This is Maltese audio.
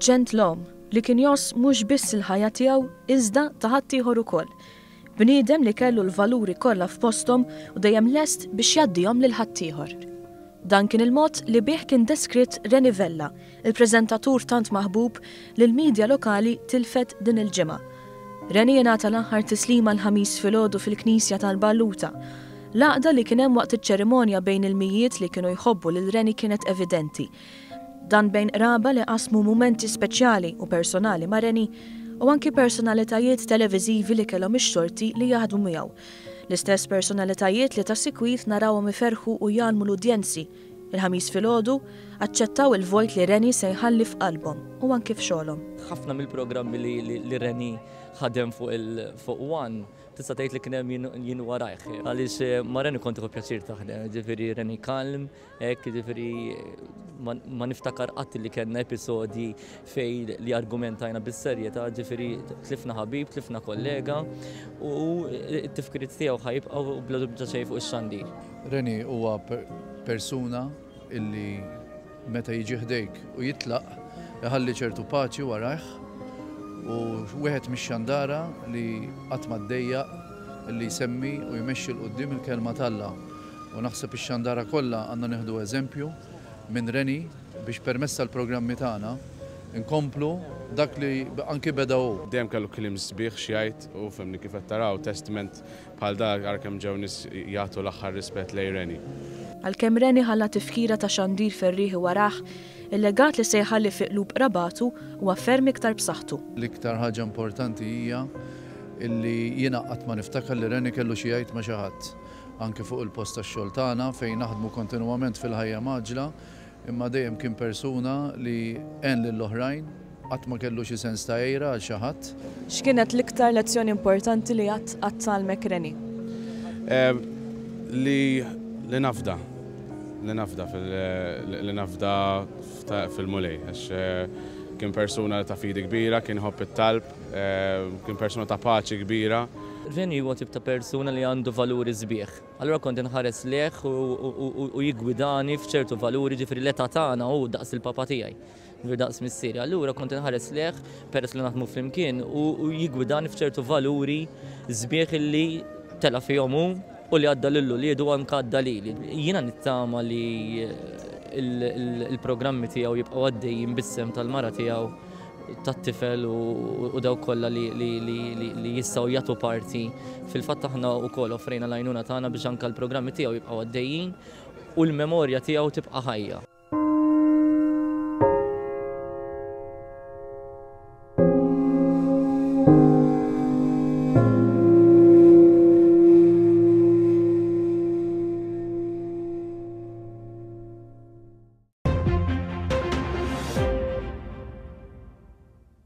Ġentlom li kien joss mhux biss il-ħajja tiegħu iżda ta' ħadd ieħor ukoll. Bniedem li kellu l-valuri kollha f'posthom u dejjem lest biex jgħaddihom lil ħadd ieħor. Dan kien il-mod li bih kien deskritt Reni Vella, il-preżentatur tant maħbub li l-midja lokali tilfet din il-ġimgħa. Reni jingħata l-aħħar tislima l-ħamis filgħodu fil-Knisja tal-Balluta. L-għaqda li kien hemm waqt iċ-ċerimonja bejn il-mijiet li kienu jħobbu lil Reni kienet evidenti. Dan bejn qraba li qasmu mumenti speċjali u personali ma' Reni u anki personalitajiet televiżivi li kellhom ix-xorti li jaħdmu miegħu. L-istess personalitajiet li ta' sikwit narawhom iferħu u jgħalmu l-udjenzi. Il-ħamis filgħodu aċċettaw il-vojt li Reni se jħalli f'qalbhom u anki f'xogħolhom. Ħafna mill-programmi li Reni ħadem fuq One tista' tgħid li kien hemm jien warajh. Għaliex ma' Reni kont iħobb pjaċir taħdem, ġifieri Reni kalm, hekk ġifieri ma niftakar qatt li kellna episodi fej li argumentajna bis-serjetà, ġifieri tlifna ħabib, tlifna kollega u t-tifkiriet tiegħu ħajbqgħu bla dubju xejn fuq ix-xandir. Reni huwa persuna illi meta jiġi ħdejk u jitlaq iħalli ċertu paċi warajh u wieħed mix-xandara li qatt ma ddejjaq illi jsemmi u jmexxi l-qudiem il-kelma t'Alla. U naħseb ix-xandara kollha għandna nieħdu eżempju minn Reni biex permezz tal-programmi tagħna inkomplu dak li anki bedaw. Dejjem kellu kliem sbieħ xi jgħid u fehmni kif qed taraw testament bħal dak għalkemm ġew nies jagħtu l-aħħar rispett lejn Reni. Għalkemm Reni ħalla tifkira ta' xandir ferriħi warah, il-legat li se jħalli fi qlub qrabatu huwa ferm iktar b'saħħtu. L-iktar ħaġa importanti hija illi jiena qatt ma niftakar li Reni kellu xi jgħid ma' xi ħadd. Anke fuq il-post tax-xogħol tagħna fejn naħdmu kontinwament fil-ħajja maġla, imma dejjem kien persuna li għen lill-oħrajn qatt ma kellu xi sens ta' għejra għal xi ħadd. X'kienet l-iktar lezzjoni importanti li qatt tgħalmek Reni? Li nafda fil-mulej, għax kien persuna ta' fidi kbira, kien ħobb it-talb, kien persuna ta' paċi kbira. Reni huwa tip ta' persuna li għandu valuri sbieħ. Allura kont inħares leħ u jigwidani f'ċertu valuri, ġifieri l-età tagħna u daqs il-papa tiegħi, daqs missieri. Allura kont inħares leħ peress li naħdmu flimkien u jigwidani f'ċertu valuri sbieħ li tela fihom hu u li għadda lillu li jedu anke għadda lili. Jiena nittama li il-programmi tiegħu jibqgħu għaddejjin bis-sem tal-mara tiegħu tat-tifel u daw kollha li jistgħu jagħtu parti. Fil-fatt aħna wkoll offrejna l-għajnuna tagħna biex anke l-programmi tiegħu jibqgħu għaddejjin u l-memorja tiegħu tibqa' ħajja.